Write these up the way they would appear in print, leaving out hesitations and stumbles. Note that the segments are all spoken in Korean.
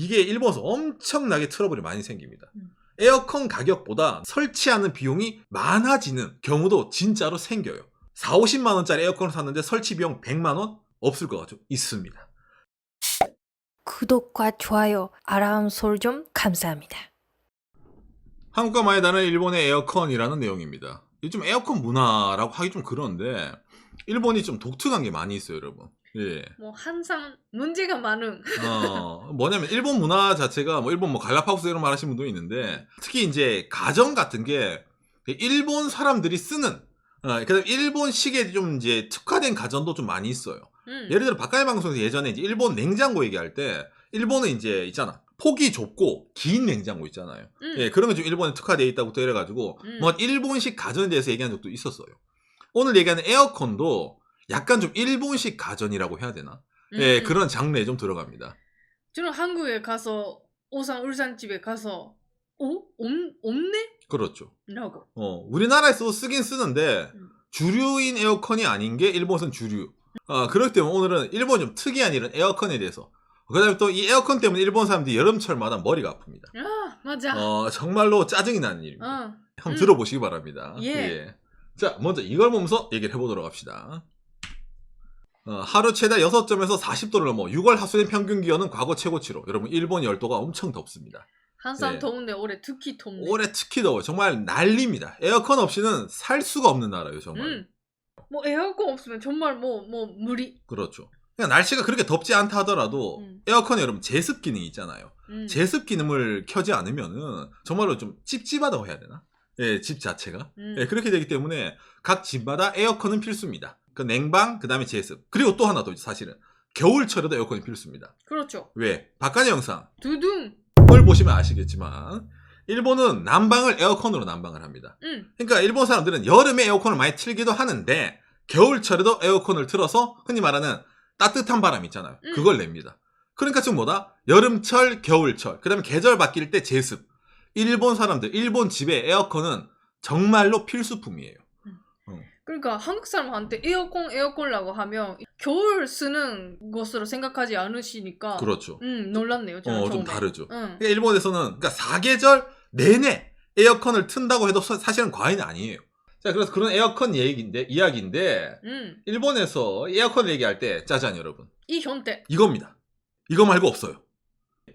이게 일본에서 엄청나게 트러블이 많이 생깁니다. 에어컨 가격보다 설치하는 비용이 많아지는 경우도 진짜로 생겨요. 4, 50만 원짜리 에어컨을 샀는데 설치 비용 100만 원? 없을 것 같죠? 있습니다. 구독과 좋아요, 알람 설정 감사합니다. 한국과 많이 다른 일본의 에어컨이라는 내용입니다. 요즘 에어컨 문화라고 하기 좀 그런데 일본이 좀 독특한 게 많이 있어요, 여러분. 예. 뭐 항상 문제가 많은. 뭐냐면 일본 문화 자체가 뭐 일본 뭐 갈라파고스 이런 말 하시는 분도 있는데 특히 이제 가정 같은 게 일본 사람들이 쓰는 그다음 일본식에 좀 이제 특화된 가전도 좀 많이 있어요. 예를 들어 바깥의 방송에서 예전에 이제 일본 냉장고 얘기할 때 일본은 이제 있잖아. 폭이 좁고 긴 냉장고 있잖아요. 예, 그런 게 좀 일본에 특화되어 있다고 또 이래가지고 뭐 일본식 가전에 대해서 얘기한 적도 있었어요. 오늘 얘기하는 에어컨도 약간 좀 일본식 가전이라고 해야 되나? 예, 그런 장르에 좀 들어갑니다. 저는 한국에 가서 오산 울산집에 가서 없네? 그렇죠. 라고. 우리나라에서도 쓰긴 쓰는데 주류인 에어컨이 아닌 게 일본에서는 주류. 그렇기 때문에 오늘은 일본이 좀 특이한 이런 에어컨에 대해서 그 다음에 또 이 에어컨 때문에 일본 사람들이 여름철마다 머리가 아픕니다. 아, 맞아. 정말로 짜증이 나는 일입니다. 한번 들어보시기 바랍니다. 예. 자, 먼저 이걸 보면서 얘기를 해보도록 합시다. 하루 최다 6점에서 40도를 넘어 6월 하순의 평균 기온은 과거 최고치로 여러분 일본 열도가 엄청 덥습니다. 항상 예. 더운데 올해 특히 덥네. 올해 특히 더워요. 정말 난리입니다. 에어컨 없이는 살 수가 없는 나라예요. 정말. 뭐 에어컨 없으면 정말 뭐 무리. 그렇죠. 그냥 날씨가 그렇게 덥지 않다 하더라도 에어컨에 여러분 제습 기능이 있잖아요. 제습 기능을 켜지 않으면은 정말로 좀 찝찝하다고 해야 되나? 예, 집 자체가. 예, 그렇게 되기 때문에 각 집마다 에어컨은 필수입니다. 그 냉방, 그 다음에 제습. 그리고 또 하나 더 사실은 겨울철에도 에어컨이 필수입니다. 그렇죠. 왜? 바깥의 영상 두둥. 을 보시면 아시겠지만 일본은 난방을 에어컨으로 난방을 합니다. 그러니까 일본 사람들은 여름에 에어컨을 많이 틀기도 하는데 겨울철에도 에어컨을 틀어서 흔히 말하는 따뜻한 바람 있잖아요. 그걸 냅니다. 그러니까 지금 뭐다? 여름철, 겨울철, 그 다음에 계절 바뀔 때 제습. 일본 사람들, 일본 집에 에어컨은 정말로 필수품이에요. 그러니까 한국 사람한테 에어컨이라고 하면 겨울 쓰는 것으로 생각하지 않으시니까. 그렇죠. 놀랐네요. 저는 좀 처음에. 다르죠. 그러니까 일본에서는 그러니까 사계절 내내 에어컨을 튼다고 해도 사실은 과언이 아니에요. 자, 그래서 그런 에어컨 이야기인데 일본에서 에어컨을 얘기할 때 짜잔 여러분. 이 현대. 이겁니다. 이거 말고 없어요.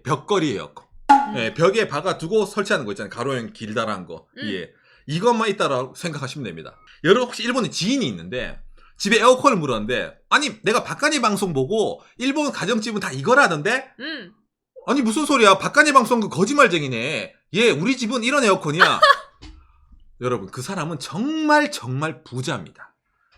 벽걸이 에어컨. 네, 벽에 박아두고 설치하는 거 있잖아요. 가로형 길다란 거. 예. 이것만 있다라고 생각하시면 됩니다. 여러분 혹시 일본에 지인이 있는데 집에 에어컨을 물었는데 아니 내가 바깥의 방송 보고 일본 가정집은 다 이거라던데? 아니 무슨 소리야. 바깥의 방송 그 거짓말쟁이네. 예, 우리 집은 이런 에어컨이야. 여러분 그 사람은 정말 부자입니다.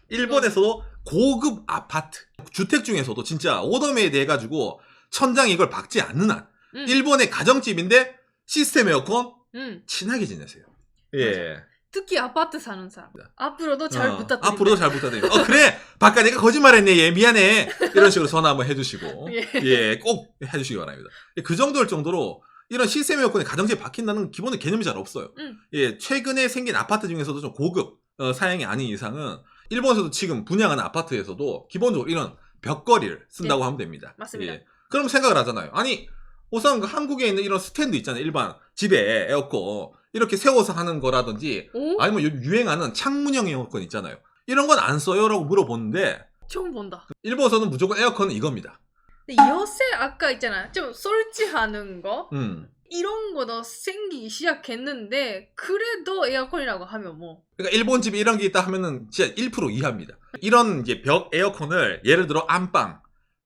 일본에서도 고급 아파트 주택 중에서도 진짜 오더메이드 해가지고 천장에 이걸 박지 않는 한 일본의 가정집인데 시스템 에어컨 친하게 지내세요. 예. 특히 아파트 사는 사람. 앞으로도 잘 부탁드립니다. 앞으로도 잘 부탁드립니다. 그래 바깥에가 거짓말했네. 예, 미안해. 이런 식으로 전화 한번 해주시고 예, 꼭 해주시기 바랍니다. 그 정도일 정도로 이런 시스템 에어컨이 가정집에 박힌다는 기본의 개념이 잘 없어요. 예, 최근에 생긴 아파트 중에서도 좀 고급 사양이 아닌 이상은 일본에서도 지금 분양하는 아파트에서도 기본적으로 이런 벽걸이를 쓴다고 하면 됩니다. 맞습니다. 예. 그럼 생각을 하잖아요. 아니 우선 한국에 있는 이런 스탠드 있잖아요. 일반 집에 에어컨 이렇게 세워서 하는 거라든지 아니면 요즘 유행하는 창문형 에어컨 있잖아요. 이런 건 안 써요? 라고 물어보는데 처음 본다. 일본에서는 무조건 에어컨은 이겁니다. 근데 요새 아까 있잖아. 좀 설치하는 거 이런 거도 생기기 시작했는데 그래도 에어컨이라고 하면 뭐 그러니까 일본 집에 이런 게 있다 하면은 진짜 1% 이하입니다. 이런 이제 벽 에어컨을 예를 들어 안방,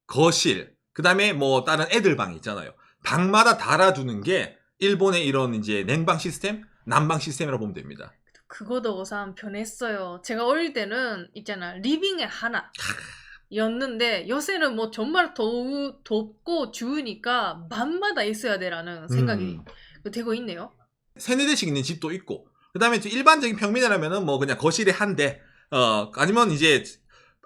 거실, 그 다음에 뭐 다른 애들 방 있잖아요. 방마다 달아두는 게 일본의 이런 이제 냉방 시스템, 난방 시스템이라고 보면 됩니다. 그거도 우선 변했어요. 제가 어릴 때는 있잖아. 리빙에 하나 였는데 요새는 뭐 정말 덥고 추우니까 밤마다 있어야 돼라는 생각이 되고 있네요. 세네 대씩 있는 집도 있고 그 다음에 일반적인 평민이라면은 뭐 그냥 거실에 한 대 아니면 이제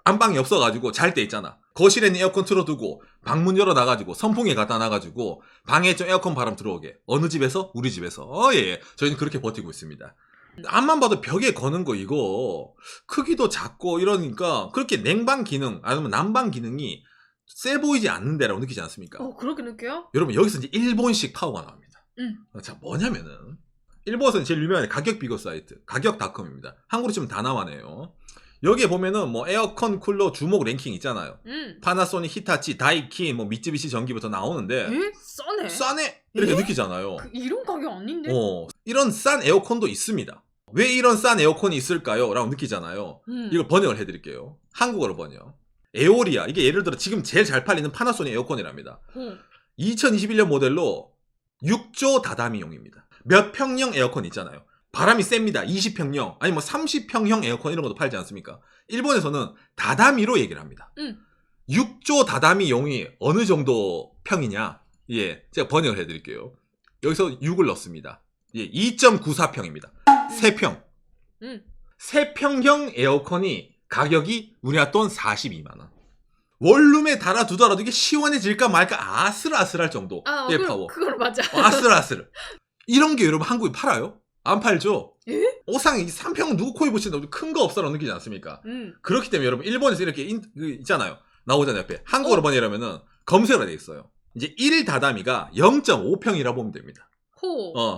안방이 없어가지고 잘 때 있잖아. 거실에는 에어컨 틀어두고 방문 열어놔가지고 선풍기 갖다 놔가지고 방에 좀 에어컨 바람 들어오게. 어느 집에서? 우리 집에서. 예, 저희는 그렇게 버티고 있습니다. 앞만 봐도 벽에 거는 거 이거 크기도 작고 이러니까 그렇게 냉방 기능 아니면 난방 기능이 세 보이지 않는데라고 느끼지 않습니까? 그렇게 느껴요? 여러분 여기서 이제 일본식 파워가 나옵니다. 응. 자, 뭐냐면은 일본에서는 제일 유명한 가격 비교 사이트 가격닷컴입니다. 한국으로 치면 다나와네요. 여기에 보면은 뭐 에어컨, 쿨러, 주목 랭킹 있잖아요. 파나소닉, 히타치, 다이킨, 뭐 미쯔비시 전기부터 나오는데 에? 싸네. 싸네 이렇게 에? 느끼잖아요. 이런 가격 아닌데? 이런 싼 에어컨도 있습니다. 왜 이런 싼 에어컨이 있을까요? 라고 느끼잖아요. 이걸 번역을 해드릴게요. 한국어로 번역. 에오리아, 이게 예를 들어 지금 제일 잘 팔리는 파나소닉 에어컨이랍니다. 2021년 모델로 6조 다다미용입니다. 몇 평형 에어컨 있잖아요. 바람이 셉니다. 20평형, 아니 뭐 30평형 에어컨 이런 것도 팔지 않습니까? 일본에서는 다다미로 얘기를 합니다. 6조 다다미용이 어느 정도 평이냐? 예, 제가 번역을 해드릴게요. 여기서 6을 넣습니다. 예, 2.94평입니다. 3평. 3평형 에어컨이 가격이 우리나라 돈 42만원. 원룸에 달아두더라도 이게 시원해질까 말까 아슬아슬할 정도. 의 파워. 그건 맞아. 아슬아슬. 이런 게 여러분 한국에 팔아요? 안 팔죠? 에? 오상 3평은 누구 코에 붙인다고 큰 거 없어라고 느끼지 않습니까? 그렇기 때문에 여러분 일본에서 이렇게 있잖아요. 나오잖아요 옆에. 한국어로 번역하면은 검색어가 돼 있어요. 이제 1 다다미가 0.5평이라 보면 됩니다.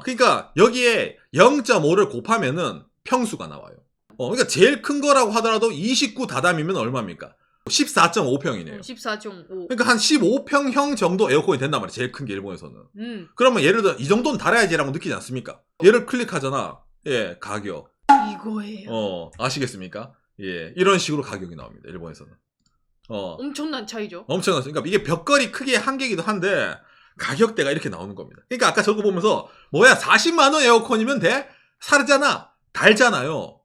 그러니까 여기에 0.5를 곱하면은 평수가 나와요. 그러니까 제일 큰 거라고 하더라도 29 다담이면 얼마입니까? 14.5평이네요. 14.5. 그러니까 한 15평형 정도 에어컨이 된단 말이에요. 제일 큰 게 일본에서는. 그러면 예를 들어 이 정도는 달아야지라고 느끼지 않습니까? 얘를 클릭하잖아. 예, 가격. 이거예요. 아시겠습니까? 예, 이런 식으로 가격이 나옵니다. 일본에서는. 엄청난 차이죠. 엄청난. 그러니까 이게 벽걸이 크기의 한계이기도 한데 가격대가 이렇게 나오는 겁니다. 그러니까 아까 저거 보면서 뭐야 40만 원 에어컨이면 돼? 사르잖아. 달잖아요.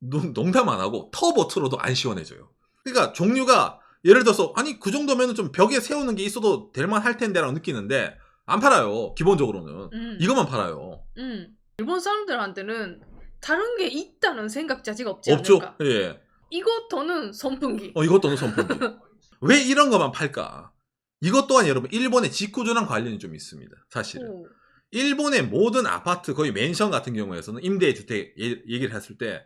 농담 안 하고 터보 틀어도 안 시원해져요. 그러니까 종류가 예를 들어서 아니 그 정도면 좀 벽에 세우는 게 있어도 될만 할 텐데 라고 느끼는데 안 팔아요. 기본적으로는. 이것만 팔아요. 일본 사람들한테는 다른 게 있다는 생각 자체가 없지 없죠. 않을까? 예. 이것 또는 선풍기. 이것 또는 선풍기. 왜 이런 것만 팔까? 이것 또한 여러분 일본의 직구조랑 관련이 좀 있습니다. 사실은. 일본의 모든 아파트 거의 맨션 같은 경우에서는 임대주택 얘기를 했을 때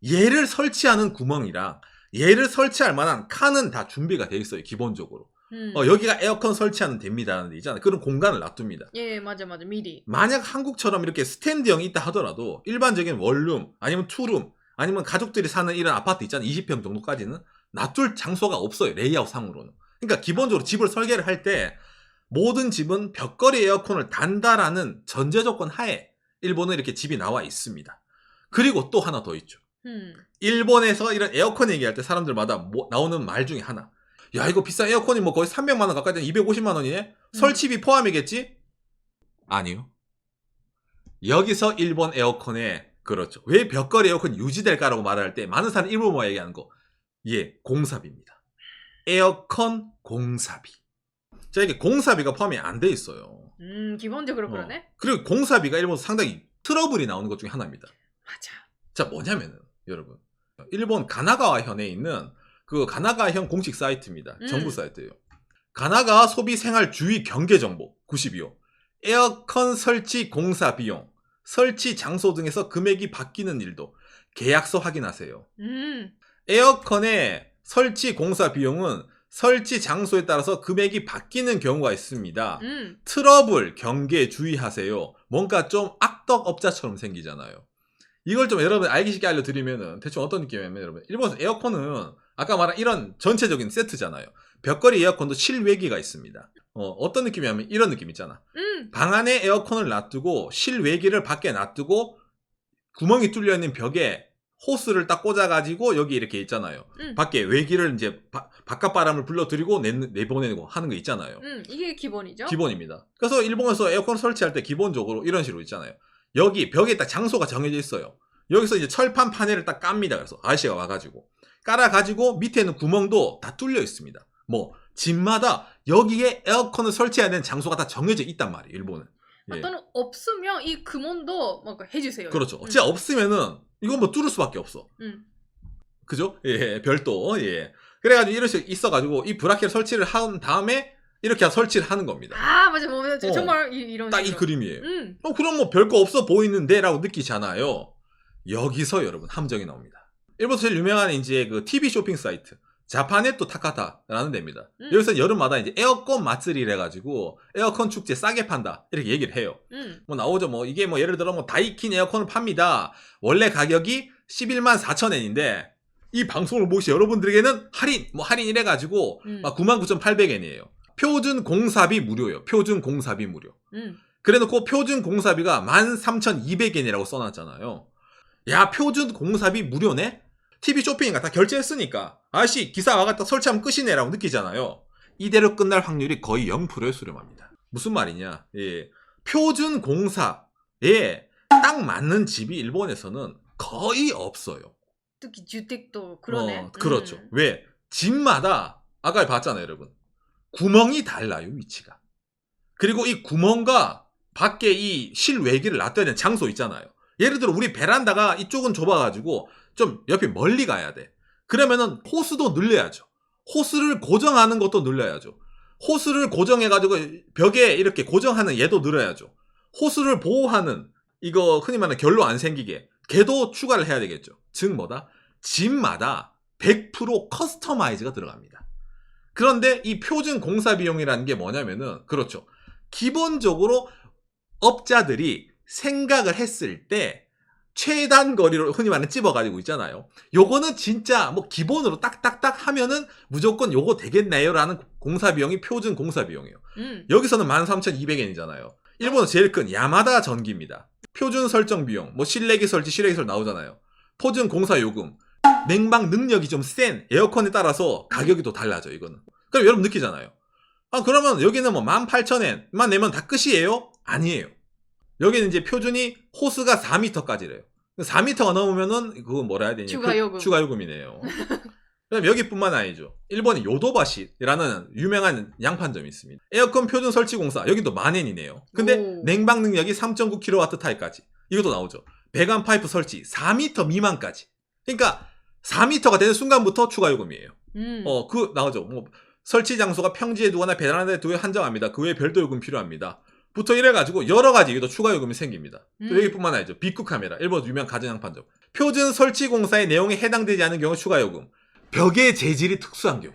얘를 설치하는 구멍이랑 얘를 설치할 만한 칸은 다 준비가 돼 있어요. 기본적으로. 여기가 에어컨 설치하는 됩니다. 있잖아요. 그런 공간을 놔둡니다. 예, 맞아. 미리. 만약 한국처럼 이렇게 스탠드형이 있다 하더라도 일반적인 원룸 아니면 투룸 아니면 가족들이 사는 이런 아파트 있잖아요. 20평 정도까지는 놔둘 장소가 없어요. 레이아웃 상으로는. 그러니까 기본적으로 집을 설계를 할 때 모든 집은 벽걸이 에어컨을 단다라는 전제 조건 하에 일본은 이렇게 집이 나와 있습니다. 그리고 또 하나 더 있죠. 일본에서 이런 에어컨 얘기할 때 사람들마다 나오는 말 중에 하나. 야 이거 비싼 에어컨이 뭐 거의 300만 원 가까이 되는 250만 원이네? 설치비 포함이겠지? 아니요. 여기서 일본 에어컨에 그렇죠. 왜 벽걸이 에어컨이 유지될까라고 말할 때 많은 사람이 일본 뭐 얘기하는 거. 예, 공사비입니다. 에어컨 공사비. 자, 이게 공사비가 포함이 안 돼 있어요. 기본적으로 그러네. 그리고 공사비가 일본에서 상당히 트러블이 나오는 것 중에 하나입니다. 맞아. 자, 뭐냐면은 여러분 일본 가나가와현에 있는 그 가나가와현 공식 사이트입니다. 정부 사이트예요. 가나가와 소비 생활 주의 경계 정보 92호. 에어컨 설치 공사 비용, 설치 장소 등에서 금액이 바뀌는 일도 계약서 확인하세요. 에어컨의 설치 공사 비용은 설치 장소에 따라서 금액이 바뀌는 경우가 있습니다. 트러블 경계 주의하세요. 뭔가 좀 악덕업자처럼 생기잖아요. 이걸 좀 여러분 알기 쉽게 알려드리면은 대충 어떤 느낌이냐면 여러분 일본에서 에어컨은 아까 말한 이런 전체적인 세트잖아요. 벽걸이 에어컨도 실외기가 있습니다. 어떤 느낌이냐면 이런 느낌 있잖아. 방 안에 에어컨을 놔두고 실외기를 밖에 놔두고 구멍이 뚫려 있는 벽에 호스를 딱 꽂아가지고 여기 이렇게 있잖아요. 밖에 외기를 이제 바깥 바람을 불러들이고 내보내고 하는 거 있잖아요. 이게 기본이죠. 기본입니다. 그래서 일본에서 에어컨 설치할 때 기본적으로 이런 식으로 있잖아요. 여기 벽에 딱 장소가 정해져 있어요. 여기서 이제 철판 파넬을 딱 깝니다. 그래서 아저씨가 와가지고 깔아가지고 밑에 있는 구멍도 다 뚫려 있습니다. 뭐 집마다 여기에 에어컨을 설치해야 되는 장소가 다 정해져 있단 말이에요. 일본은. 예. 또는 없으면 이 구멍도 막 해주세요. 그렇죠. 진짜 없으면은 이건 뭐 뚫을 수밖에 없어. 그죠? 예, 별도. 예. 그래가지고 이런 식으로 있어가지고 이 브라켓 설치를 한 다음에 이렇게 설치를 하는 겁니다. 아 맞아. 뭐 정말 이런 딱 이 식으로. 그림이에요. 그럼 뭐 별거 없어 보이는데 라고 느끼잖아요. 여기서 여러분 함정이 나옵니다. 일본에서 제일 유명한 이제 그 TV 쇼핑 사이트 자파네토 타카타라는 데입니다. 여기서 여름마다 이제 에어컨 마쓰리를 해가지고 에어컨 축제 싸게 판다 이렇게 얘기를 해요. 뭐 나오죠. 뭐 이게 뭐 예를 들어 뭐 다이킨 에어컨을 팝니다. 원래 가격이 11만 4천 엔인데 이 방송을 보시 여러분들에게는 할인 이래가지고 막 99,800엔이에요. 표준 공사비 무료예요. 표준 공사비 무료. 그래놓고 표준 공사비가 13,200엔이라고 써놨잖아요. 야, 표준 공사비 무료네? TV 쇼핑인가 다 결제했으니까 아저씨 기사 와갖다 설치하면 끝이네 라고 느끼잖아요. 이대로 끝날 확률이 거의 0%에 수렴합니다. 무슨 말이냐, 예, 표준 공사에 딱 맞는 집이 일본에서는 거의 없어요. 특히 주택도 그러네. 그렇죠. 왜? 집마다 아까 봤잖아요 여러분, 구멍이 달라요 위치가. 그리고 이 구멍과 밖에 이 실외기를 놔둬야 되는 장소 있잖아요. 예를 들어 우리 베란다가 이쪽은 좁아가지고 좀 옆에 멀리 가야 돼. 그러면은 호스도 늘려야죠. 호스를 고정하는 것도 늘려야죠. 호스를 고정해가지고 벽에 이렇게 고정하는 얘도 늘어야죠. 호스를 보호하는 이거 흔히 말하는 결로 안 생기게 걔도 추가를 해야 되겠죠. 즉 뭐다? 집마다 100% 커스터마이즈가 들어갑니다. 그런데 이 표준 공사 비용이라는 게 뭐냐면은, 그렇죠, 기본적으로 업자들이 생각을 했을 때 최단 거리로 흔히 말하는 찝어가지고 있잖아요. 요거는 진짜 뭐 기본으로 딱딱딱 하면은 무조건 요거 되겠네요 라는 공사 비용이 표준 공사 비용이에요. 여기서는 13,200엔이잖아요. 일본은 제일 큰 야마다 전기입니다. 표준 설정 비용, 뭐 실내기 설치, 실외기 설치 나오잖아요. 표준 공사 요금, 냉방 능력이 좀 센 에어컨에 따라서 가격이 또 달라져 이거는. 그럼 여러분 느끼잖아요. 아, 그러면 여기는 뭐 18,000엔만 내면 다 끝이에요? 아니에요. 여기는 이제 표준이 호스가 4m까지래요. 4m가 넘으면은 그거 뭐라 해야 되냐? 추가 요금. 추가 요금이네요. 그다음 여기뿐만 아니죠. 일본의 요도바시라는 유명한 양판점이 있습니다. 에어컨 표준 설치 공사, 여기도 10,000엔이네요. 근데 오. 냉방 능력이 3.9kW 타입까지 이것도 나오죠. 배관 파이프 설치 4m 미만까지. 그러니까 4m가 되는 순간부터 추가 요금이에요. 그 나오죠. 뭐 설치 장소가 평지에 두거나 베란다에 두에 한정합니다. 그 외에 별도 요금 필요합니다. 부터 이래가지고 여러 가지 여기도 추가 요금이 생깁니다. 또 여기뿐만 아니죠. 빅쿠 카메라, 일본 유명 가전양판점. 표준 설치 공사의 내용에 해당되지 않은 경우 추가 요금. 벽의 재질이 특수한 경우.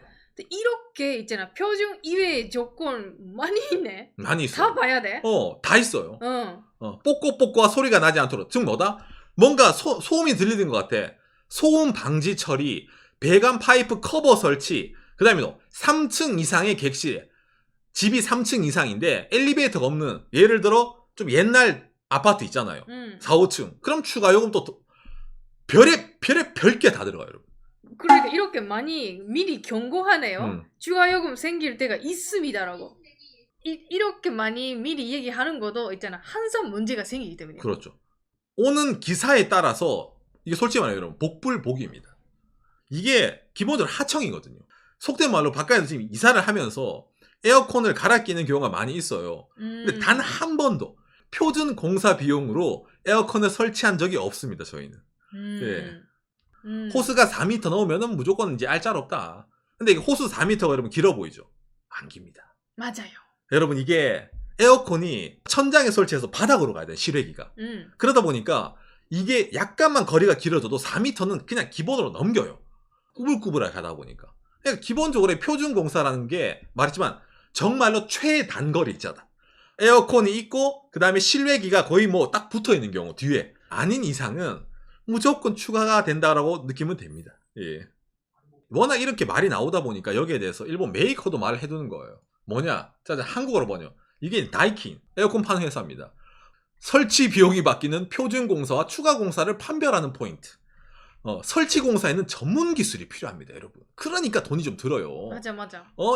이렇게 있잖아. 표준 이외의 조건 많이 있네. 많이 있어요. 다 봐야 돼. 다 있어요. 어. 뽁뽁뽁과 소리가 나지 않도록. 즉 뭐다? 뭔가 소음이 들리는 것 같아. 소음 방지 처리, 배관 파이프 커버 설치, 그 다음에 3층 이상의 객실에, 집이 3층 이상인데 엘리베이터가 없는, 예를 들어 좀 옛날 아파트 있잖아요. 4, 5층. 그럼 추가 요금 또 별게 다 들어가요, 여러분. 그러니까 이렇게 많이 미리 경고하네요. 추가 요금 생길 때가 있습니다라고. 이렇게 많이 미리 얘기하는 것도 있잖아. 항상 문제가 생기기 때문에. 그렇죠. 오는 기사에 따라서 이게 솔직히 말해요, 여러분. 복불복입니다. 이게 기본적으로 하청이거든요. 속된 말로 바깥에서 지금 이사를 하면서 에어컨을 갈아 끼는 경우가 많이 있어요. 근데 단 한 번도 표준 공사 비용으로 에어컨을 설치한 적이 없습니다, 저희는. 예. 호스가 4m 넘으면은 무조건 이제 알짤없다. 근데 이게 호스 4m가 여러분 길어 보이죠? 안 깁니다. 맞아요. 여러분 이게 에어컨이 천장에 설치해서 바닥으로 가야 돼요, 실외기가. 그러다 보니까 이게 약간만 거리가 길어져도 4m는 그냥 기본으로 넘겨요. 꾸불꾸불하게 가다 보니까. 그러니까 기본적으로 표준 공사라는 게 말했지만 정말로 최단거리 있잖아. 에어컨이 있고 그 다음에 실외기가 거의 뭐 딱 붙어있는 경우 뒤에 아닌 이상은 무조건 추가가 된다라고 느끼면 됩니다. 예. 워낙 이렇게 말이 나오다 보니까 여기에 대해서 일본 메이커도 말을 해두는 거예요. 뭐냐? 자, 한국어로 번역. 이게 다이킨 에어컨 파는 회사입니다. 설치 비용이 바뀌는 표준 공사와 추가 공사를 판별하는 포인트. 설치 공사에는 전문 기술이 필요합니다, 여러분. 그러니까 돈이 좀 들어요. 맞아.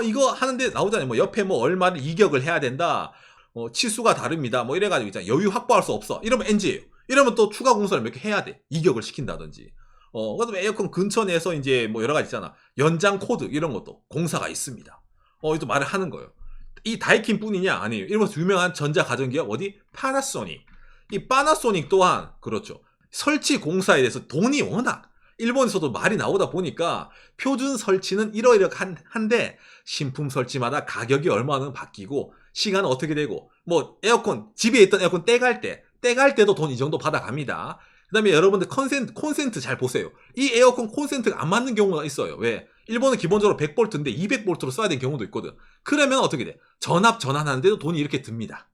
이거 하는데 나오잖아요. 뭐 옆에 뭐 얼마를 이격을 해야 된다. 치수가 다릅니다. 뭐 이래가지고 있잖아. 여유 확보할 수 없어. 이러면 NG예요. 이러면 또 추가 공사를 몇 개 해야 돼. 이격을 시킨다든지. 그다음에 에어컨 근처 내에서 이제 뭐 여러 가지 있잖아. 연장 코드 이런 것도 공사가 있습니다. 이것도 말을 하는 거예요. 이 다이킨 뿐이냐? 아니에요. 일본에서 유명한 전자 가전기업 어디? 파나소닉. 이 파나소닉 또한 그렇죠. 설치 공사에 대해서 돈이 워낙 일본에서도 말이 나오다 보니까 표준 설치는 이러이러한데 신품 설치마다 가격이 얼마나 바뀌고 시간은 어떻게 되고 뭐 에어컨 집에 있던 에어컨 떼갈 때도 돈 이 정도 받아갑니다. 그 다음에 여러분들 콘센트 잘 보세요. 이 에어컨 콘센트가 안 맞는 경우가 있어요. 왜? 일본은 기본적으로 100볼트인데 200볼트로 써야 되는 경우도 있거든. 그러면 어떻게 돼? 전압 전환하는데도 돈이 이렇게 듭니다.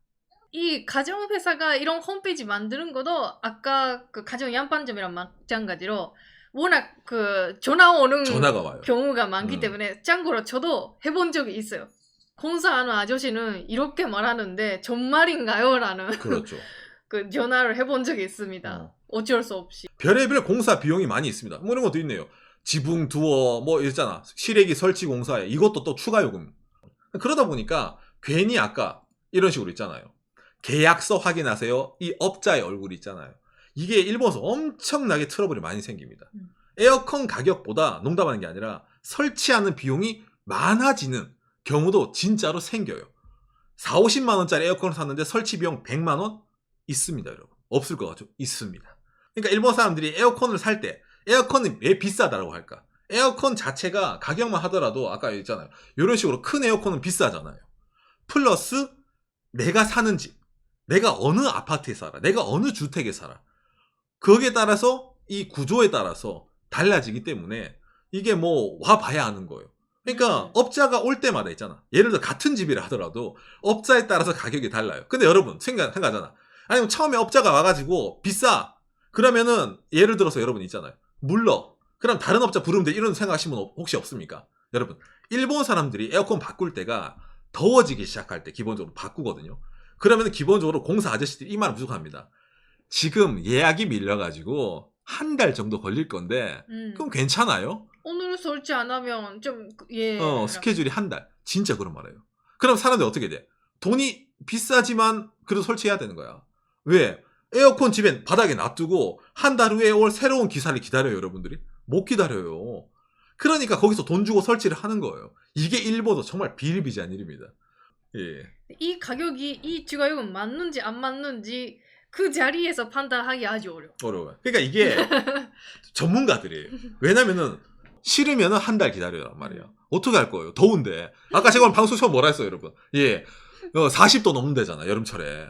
이 가정회사가 이런 홈페이지 만드는 것도 아까 그 가정 양반점이랑 마찬가지로 워낙 그 전화 오는 전화가 와요. 경우가 많기 때문에 참고로 저도 해본 적이 있어요. 공사하는 아저씨는 이렇게 말하는데 정말인가요? 라는 그렇죠. 그 전화를 해본 적이 있습니다. 어쩔 수 없이. 별의별 공사 비용이 많이 있습니다. 뭐 이런 것도 있네요. 지붕, 두어, 뭐 있잖아. 실외기 설치 공사에 이것도 또 추가 요금. 그러다 보니까 괜히 아까 이런 식으로 있잖아요. 계약서 확인하세요. 이 업자의 얼굴이 있잖아요. 이게 일본에서 엄청나게 트러블이 많이 생깁니다. 에어컨 가격보다 농담하는 게 아니라 설치하는 비용이 많아지는 경우도 진짜로 생겨요. 4, 50만 원짜리 에어컨을 샀는데 설치 비용 100만 원? 있습니다, 여러분. 없을 것 같죠? 있습니다. 그러니까 일본 사람들이 에어컨을 살 때 에어컨은 왜 비싸다라고 할까? 에어컨 자체가 가격만 하더라도 아까 있잖아요. 이런 식으로 큰 에어컨은 비싸잖아요. 플러스 내가 사는 집, 내가 어느 아파트에 살아, 내가 어느 주택에 살아. 거기에 따라서 이 구조에 따라서 달라지기 때문에 이게 뭐 와봐야 하는 거예요. 그러니까 업자가 올 때마다 있잖아. 예를 들어 같은 집이라 하더라도 업자에 따라서 가격이 달라요. 근데 여러분 생각하잖아. 아니면 처음에 업자가 와가지고 비싸. 그러면은 예를 들어서 여러분 있잖아요. 물러. 그럼 다른 업자 부르면 돼. 이런 생각하시는 분 혹시 없습니까? 여러분 일본 사람들이 에어컨 바꿀 때가 더워지기 시작할 때 기본적으로 바꾸거든요. 그러면 기본적으로 공사 아저씨들이 이 말을 무조건 합니다. 지금 예약이 밀려가지고 한 달 정도 걸릴 건데 그럼 괜찮아요? 오늘 설치 안 하면 좀 예. 스케줄이 한 달. 진짜 그런 말이에요. 그럼 사람들이 어떻게 돼? 돈이 비싸지만 그래도 설치해야 되는 거야. 왜? 에어컨 집에 바닥에 놔두고 한 달 후에 올 새로운 기사를 기다려요, 여러분들이? 못 기다려요. 그러니까 거기서 돈 주고 설치를 하는 거예요. 이게 일본도 정말 비일비재한 일입니다. 예. 이 가격이 이 주가요금 맞는지 안 맞는지 그 자리에서 판단하기 아주 어려워요. 그러니까 이게 전문가들이에요. 왜냐면은 싫으면은 한 달 기다려란 말이야. 어떻게 할 거예요? 더운데. 아까 제가 오늘 방송 처음 뭐라 했어요, 여러분? 예. 40도 넘는 데잖아, 여름철에.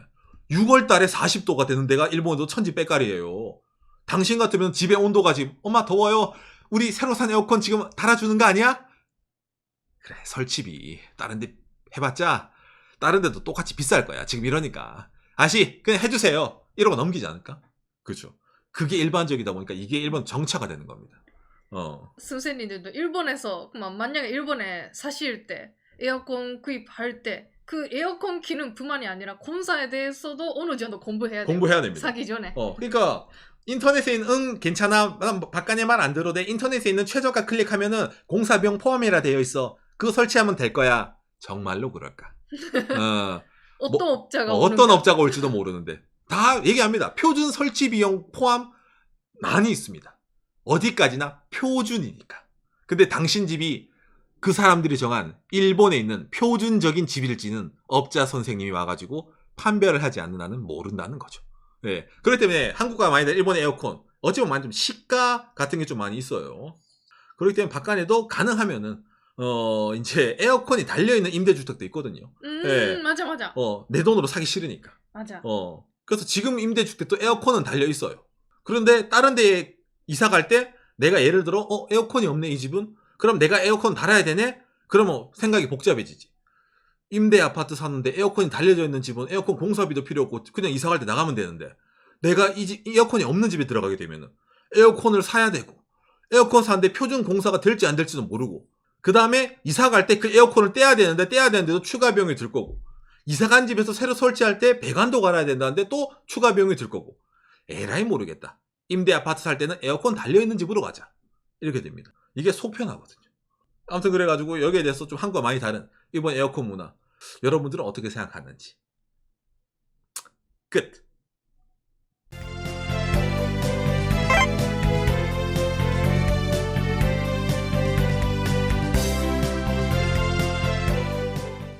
6월 달에 40도가 되는 데가 일본에도 천지빼깔이에요. 당신 같으면 집에 온도가 지금 엄마 더워요. 우리 새로 산 에어컨 지금 달아주는 거 아니야? 그래, 설치비 다른 데 해봤자 다른 데도 똑같이 비쌀 거야. 지금 이러니까. 아시 그냥 해주세요. 이러고 넘기지 않을까? 그렇죠. 그게 일반적이다 보니까 이게 일본 정차가 되는 겁니다. 선생님들도 일본에서 만약에 일본에 사실 때 에어컨 구입할 때 그 에어컨 기능뿐만이 아니라 공사에 대해서도 어느 정도 공부해야 돼요. 공부해야 됩니다. 사기 전에. 그러니까 인터넷에 있는 괜찮아. 바깥에 말 안 들어도 돼. 인터넷에 있는 최저가 클릭하면은 공사 비용 포함이라 되어 있어. 그거 설치하면 될 거야. 정말로 그럴까? 어떤 업자가 어떤 업자가 올지도 모르는데 다 얘기합니다. 표준 설치 비용 포함 많이 있습니다. 어디까지나 표준이니까. 근데 당신 집이 그 사람들이 정한 일본에 있는 표준적인 집일지는 업자 선생님이 와가지고 판별을 하지 않는 한은 모른다는 거죠. 네. 그렇기 때문에 한국과 많이 다른 일본의 에어컨 어찌 보면 좀 시가 같은 게 좀 많이 있어요. 그렇기 때문에 바깥에도 가능하면은 이제 에어컨이 달려있는 임대주택도 있거든요. 네. 맞아. 내 돈으로 사기 싫으니까. 맞아. 그래서 지금 임대주택도 에어컨은 달려있어요. 그런데 다른 데에 이사 갈 때 내가 예를 들어 에어컨이 없네 이 집은? 그럼 내가 에어컨 달아야 되네? 그러면 생각이 복잡해지지. 임대 아파트 사는데 에어컨이 달려져 있는 집은 에어컨 공사비도 필요 없고 그냥 이사 갈 때 나가면 되는데 내가 이 에어컨이 없는 집에 들어가게 되면 에어컨을 사야 되고 에어컨 사는데 표준 공사가 될지 안 될지도 모르고 그 다음에 이사 갈 때 그 에어컨을 떼야 되는데도 추가 비용이 들 거고 이사 간 집에서 새로 설치할 때 배관도 갈아야 된다는데 또 추가 비용이 들 거고 에라이 모르겠다. 임대 아파트 살 때는 에어컨 달려있는 집으로 가자. 이렇게 됩니다. 이게 속편하거든요. 아무튼 그래가지고 여기에 대해서 좀 한국과 많이 다른 이번 에어컨 문화 여러분들은 어떻게 생각하는지 끝.